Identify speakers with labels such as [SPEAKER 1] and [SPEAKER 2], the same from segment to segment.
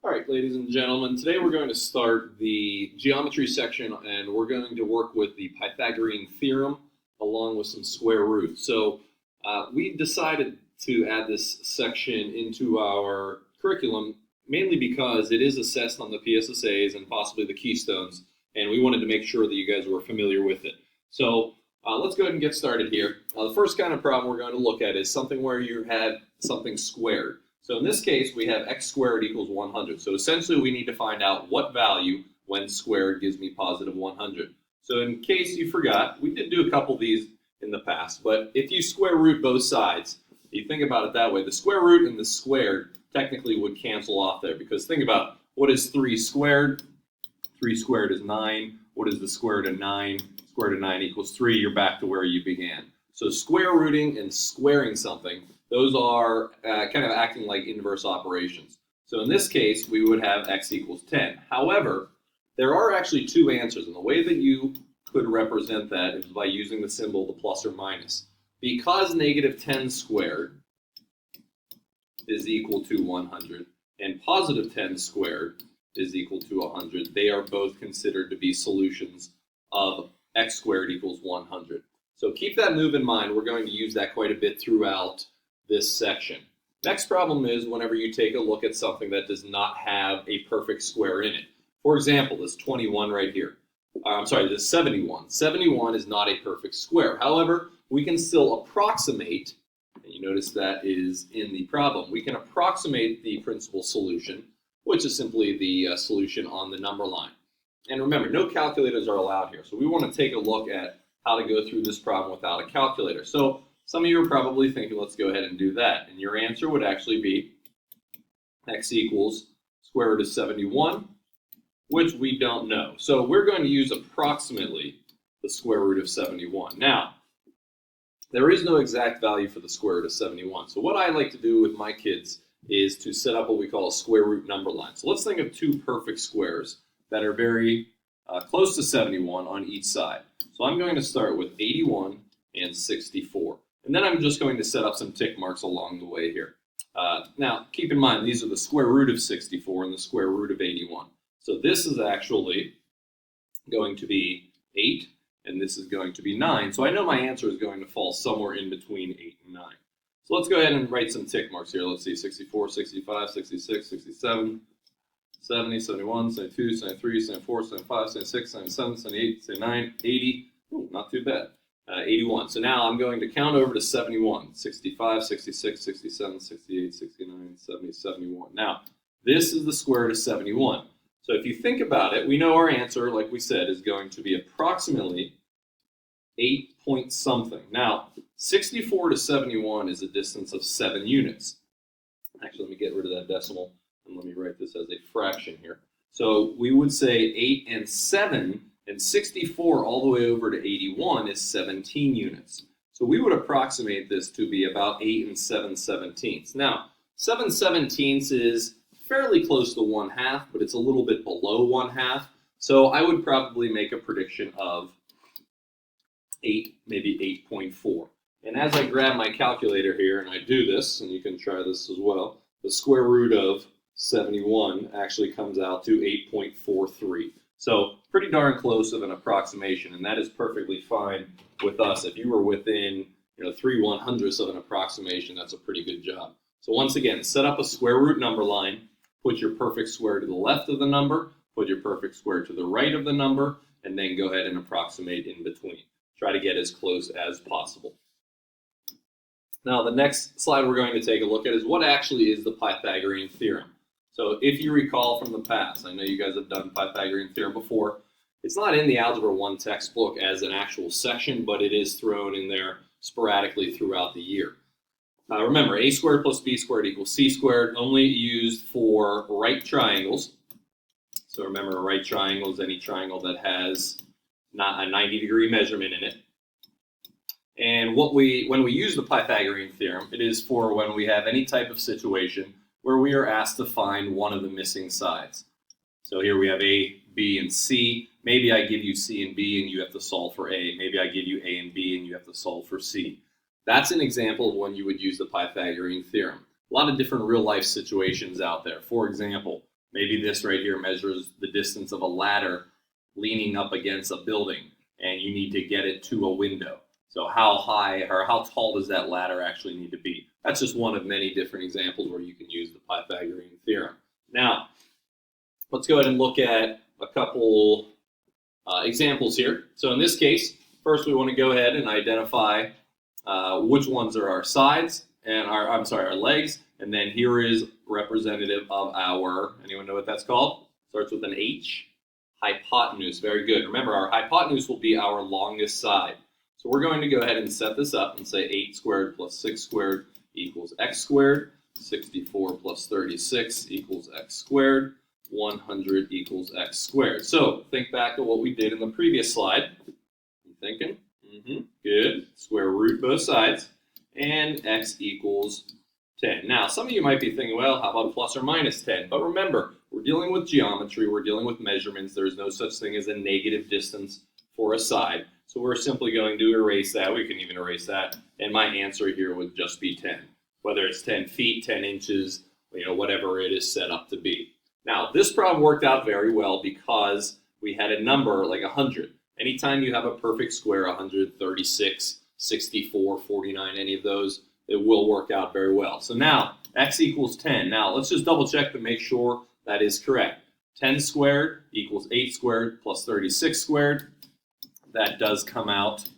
[SPEAKER 1] All right, ladies and gentlemen, today we're going to start the geometry section and we're going to work with the Pythagorean theorem along with some square roots. We decided to add this section into our curriculum mainly because it is assessed on the PSSAs and possibly the keystones, and we wanted to make sure that you guys were familiar with it. Let's go ahead and get started here. The first kind of problem we're going to look at is something where you had something squared. So in this case, we have x squared equals 100. So essentially, we need to find out what value, when squared, gives me positive 100. So in case you forgot, we did do a couple of these in the past. But if you square root both sides, you think about it that way, the square root and the squared technically would cancel off there. Because think about, what is 3 squared? 3 squared is 9. What is the square root of 9? Square root of 9 equals 3. You're back to where you began. So square rooting and squaring something, those are kind of acting like inverse operations. So in this case, we would have x equals 10. However, there are actually two answers, and the way that you could represent that is by using the symbol, the plus or minus. Because negative 10 squared is equal to 100, and positive 10 squared is equal to 100, they are both considered to be solutions of x squared equals 100. So keep that move in mind. We're going to use that quite a bit throughout this section. Next problem is whenever you take a look at something that does not have a perfect square in it. For example, this 21 right here. This 71. 71 is not a perfect square. However, we can still approximate, and you notice that is in the problem, we can approximate the principal solution, which is simply the solution on the number line. And remember, no calculators are allowed here. So we want to take a look at how to go through this problem without a calculator. So some of you are probably thinking, let's go ahead and do that. And your answer would actually be x equals square root of 71, which we don't know. So we're going to use approximately the square root of 71. Now, there is no exact value for the square root of 71. So what I like to do with my kids is to set up what we call a square root number line. So let's think of two perfect squares that are very close to 71 on each side. So I'm going to start with 81 and 64. And then I'm just going to set up some tick marks along the way here. Now, keep in mind, these are the square root of 64 and the square root of 81. So this is actually going to be 8, and this is going to be 9. So I know my answer is going to fall somewhere in between 8 and 9. So let's go ahead and write some tick marks here. Let's see, 64, 65, 66, 67, 70, 71, 72, 73, 74, 75, 76, 77, 78, 79, 80. Ooh, not too bad. 81. So now I'm going to count over to 71. 65, 66, 67, 68, 69, 70, 71. Now, this is the square root of 71. So if you think about it, we know our answer, like we said, is going to be approximately 8 point something. Now, 64 to 71 is a distance of 7 units. Actually, let me get rid of that decimal, and let me write this as a fraction here. So we would say 8 and 7, and 64 all the way over to 81 is 17 units. So we would approximate this to be about 8 and 7/17. Now, 7/17 is fairly close to 1/2, but it's a little bit below 1/2. So I would probably make a prediction of 8, maybe 8.4. And as I grab my calculator here and I do this, and you can try this as well, the square root of 71 actually comes out to 8.43. So pretty darn close of an approximation, and that is perfectly fine with us. If you were within 3/100ths of an approximation, that's a pretty good job. So once again, set up a square root number line, put your perfect square to the left of the number, put your perfect square to the right of the number, and then go ahead and approximate in between. Try to get as close as possible. Now, the next slide we're going to take a look at is what actually is the Pythagorean theorem. So if you recall from the past, I know you guys have done Pythagorean theorem before. It's not in the Algebra 1 textbook as an actual section, but it is thrown in there sporadically throughout the year. Remember, a squared plus b squared equals c squared, only used for right triangles. So remember, a right triangle is any triangle that has not a 90-degree measurement in it. And when we use the Pythagorean theorem, it is for when we have any type of situation where we are asked to find one of the missing sides. So here we have A, B, and C. Maybe I give you C and B and you have to solve for A. Maybe I give you A and B and you have to solve for C. That's an example of when you would use the Pythagorean theorem. A lot of different real-life situations out there. For example, Maybe this right here measures the distance of a ladder leaning up against a building, and you need to get it to a window. So how high or how tall does that ladder actually need to be? That's just one of many different examples where you can use the Pythagorean theorem. Now, let's go ahead and look at a couple examples here. So in this case, first we want to go ahead and identify which ones are our sides and our legs. And then here is representative of our, anyone know what that's called? Starts with an H. Hypotenuse. Very good. Remember, our hypotenuse will be our longest side. So we're going to go ahead and set this up and say 8 squared plus 6 squared equals x squared. 64 plus 36 equals x squared. 100 equals x squared. So think back to what we did in the previous slide. You thinking? Good. Square root both sides. And x equals 10. Now, some of you might be thinking, well, how about plus or minus 10? But remember, we're dealing with geometry. We're dealing with measurements. There's no such thing as a negative distance for a side. So we're simply going to erase that. We can even erase that. And my answer here would just be 10. Whether it's 10 feet, 10 inches, whatever it is set up to be. Now, this problem worked out very well because we had a number like 100. Anytime you have a perfect square, 136, 64, 49, any of those, it will work out very well. So now, x equals 10. Now, let's just double check to make sure that is correct. 10 squared equals 8 squared plus 36 squared. That does come out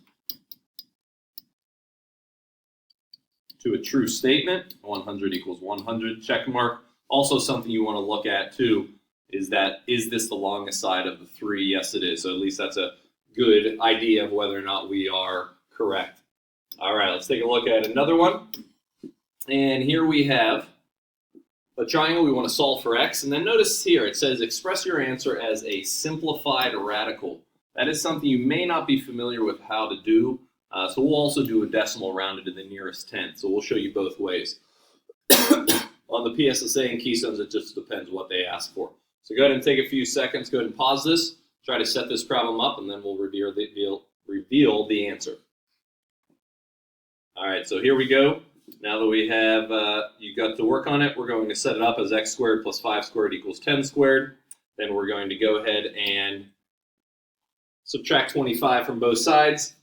[SPEAKER 1] to a true statement. 100 equals 100, check mark. Also, something you want to look at too is this the longest side of the three? Yes, it is. So at least that's a good idea of whether or not we are correct. All right, let's take a look at another one. And here we have a triangle. We want to solve for x. And then notice here it says express your answer as a simplified radical. That is something you may not be familiar with how to do. So we'll also do a decimal rounded to the nearest tenth. So we'll show you both ways. On the PSSA and Keystones, it just depends what they ask for. So go ahead and take a few seconds. Go ahead and pause this. Try to set this problem up, and then we'll reveal the answer. All right, so here we go. Now that we have you got to work on it, we're going to set it up as x squared plus 5 squared equals 10 squared. Then we're going to go ahead and subtract 25 from both sides.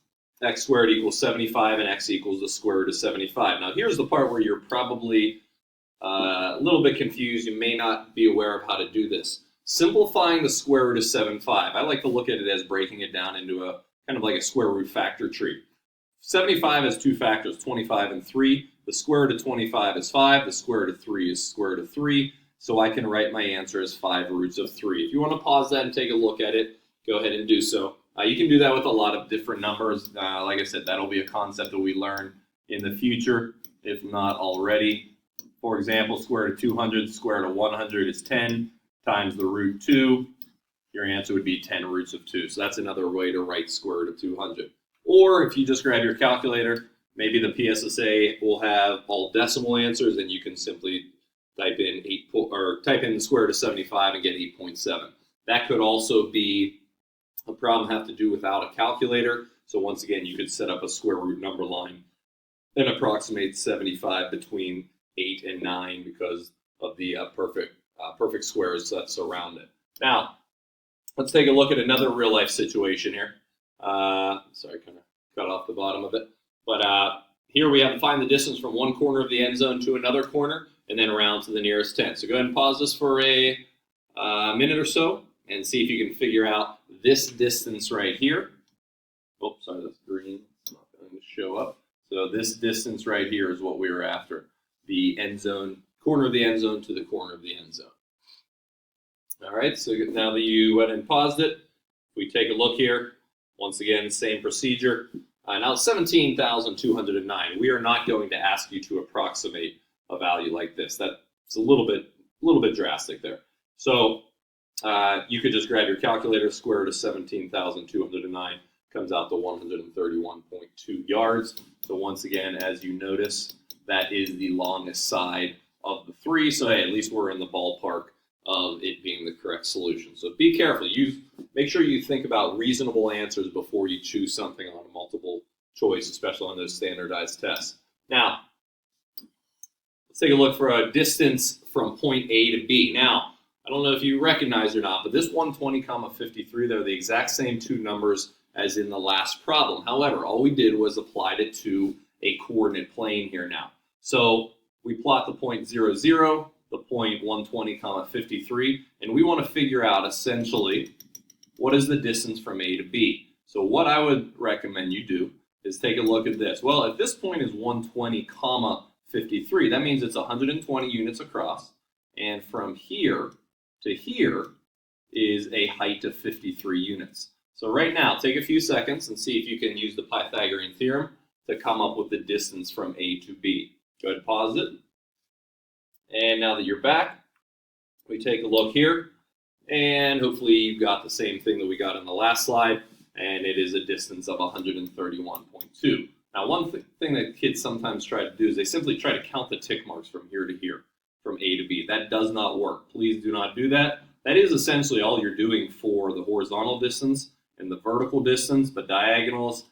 [SPEAKER 1] X squared equals 75, and x equals the square root of 75. Now here's the part where you're probably a little bit confused. You may not be aware of how to do this. Simplifying the square root of 75, I like to look at it as breaking it down into a kind of like a square root factor tree. 75 has two factors, 25 and 3. The square root of 25 is 5. The square root of 3 is square root of 3. So I can write my answer as 5 roots of 3. If you want to pause that and take a look at it, go ahead and do so. You can do that with a lot of different numbers. Like I said, that'll be a concept that we learn in the future, if not already. For example, square root of 200, square root of 100 is 10 times the root 2. Your answer would be 10 roots of 2. So that's another way to write square root of 200. Or if you just grab your calculator, maybe the PSSA will have all decimal answers, and you can simply type in the square root of 75 and get 8.7. That could also be a problem have to do without a calculator. So once again, you could set up a square root number line and approximate 75 between 8 and 9 because of the perfect squares that surround it. Now, let's take a look at another real life situation here. Sorry, kind of cut off the bottom of it. But here we have to find the distance from one corner of the end zone to another corner and then around to the nearest 10. So go ahead and pause this for a minute or so and see if you can figure out this distance right here. Oh, sorry, that's green. It's not going to show up. So this distance right here is what we were after. The end zone, corner of the end zone to the corner of the end zone. All right, so now that you went and paused it, we take a look here. Once again, same procedure. Now 17,209. We are not going to ask you to approximate a value like this. That's a little bit drastic there. So you could just grab your calculator. Square root of 17,209 comes out to 131.2 yards. So once again, as you notice, that is the longest side of the three. So hey, at least we're in the ballpark of it being the correct solution. So be careful. Make sure you think about reasonable answers before you choose something on a multiple choice, especially on those standardized tests. Now, let's take a look for a distance from point A to B. Now, I don't know if you recognize or not, but this 120, 53, they're the exact same two numbers as in the last problem. However, all we did was applied it to a coordinate plane here now. So we plot the point 0, 0, the point 120, 53, and we want to figure out essentially what is the distance from A to B. So what I would recommend you do is take a look at this. Well, if this point is 120, 53, that means it's 120 units across, and from here to here is a height of 53 units. So right now, take a few seconds and see if you can use the Pythagorean theorem to come up with the distance from A to B. Go ahead and pause it. And now that you're back, we take a look here, and hopefully you've got the same thing that we got in the last slide, and it is a distance of 131.2. Now, one thing that kids sometimes try to do is they simply try to count the tick marks from here to here, from A to B. That does not work. Please do not do that. That is essentially all you're doing for the horizontal distance and the vertical distance, but diagonals,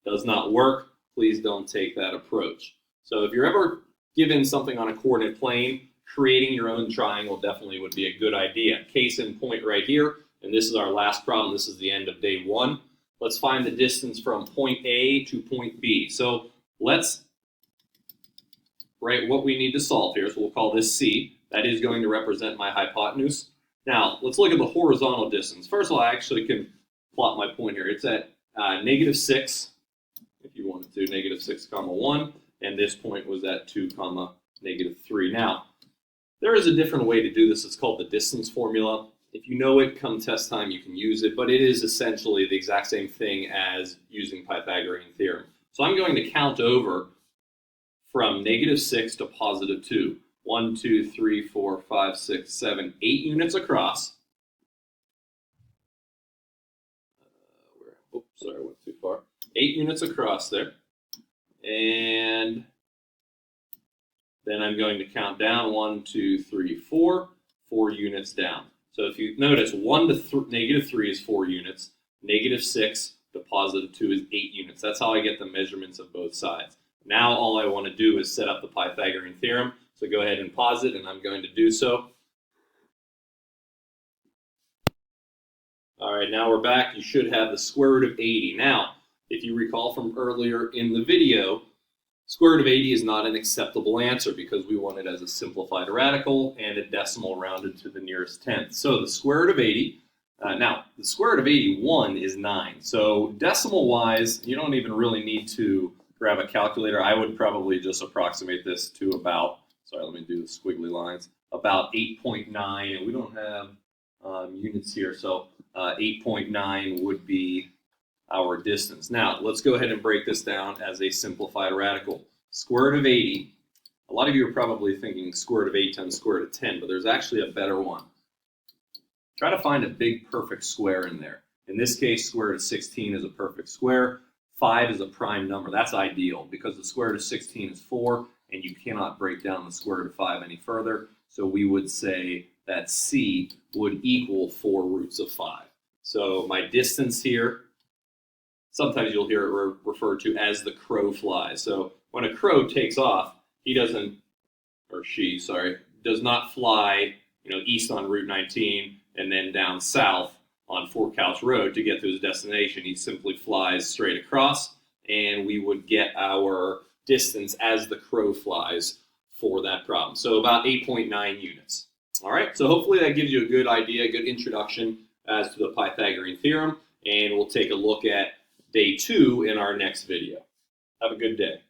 [SPEAKER 1] does not work. Please don't take that approach. So if you're ever given something on a coordinate plane, creating your own triangle definitely would be a good idea. Case in point right here, and this is our last problem. This is the end of day 1. Let's find the distance from point A to point B. So let's write what we need to solve here. So we'll call this C. That is going to represent my hypotenuse. Now, let's look at the horizontal distance. First of all, I actually can plot my point here. It's at -6, if you wanted to, -6, 1, and this point was at 2, -3. Now, there is a different way to do this. It's called the distance formula. If you know it, come test time, you can use it, but it is essentially the exact same thing as using Pythagorean theorem. So I'm going to count over from -6 to +2. 1, 2, 3, 4, 5, 6, 7, 8 units across. Oops, sorry, I went too far. 8 units across there. And then I'm going to count down 1, 2, 3, 4, 4 units down. So if you notice, 1 to -3 is 4 units, -6 to +2 is 8 units. That's how I get the measurements of both sides. Now all I want to do is set up the Pythagorean theorem. So go ahead and pause it, and I'm going to do so. All right, now we're back. You should have the square root of 80. Now, if you recall from earlier in the video, square root of 80 is not an acceptable answer because we want it as a simplified radical and a decimal rounded to the nearest tenth. So the square root of 80, now the square root of 81 is 9. So decimal-wise, you don't even really need to grab a calculator. I would probably just approximate this to about, sorry, let me do the squiggly lines, about 8.9, and we don't have units here, so 8.9 would be our distance. Now, let's go ahead and break this down as a simplified radical. Square root of 80, a lot of you are probably thinking square root of 8 times square root of 10, but there's actually a better one. Try to find a big perfect square in there. In this case, square root of 16 is a perfect square. 5 is a prime number. That's ideal because the square root of 16 is 4, and you cannot break down the square root of 5 any further. So we would say that C would equal 4 roots of 5. So my distance here, sometimes you'll hear it referred to as the crow flies. So when a crow takes off, he doesn't, or she, sorry, does not fly, east on Route 19 and then down south on Fort Couch Road to get to his destination. He simply flies straight across, and we would get our distance as the crow flies for that problem. So about 8.9 units. All right, so hopefully that gives you a good idea, a good introduction as to the Pythagorean theorem, and we'll take a look at day 2 in our next video. Have a good day.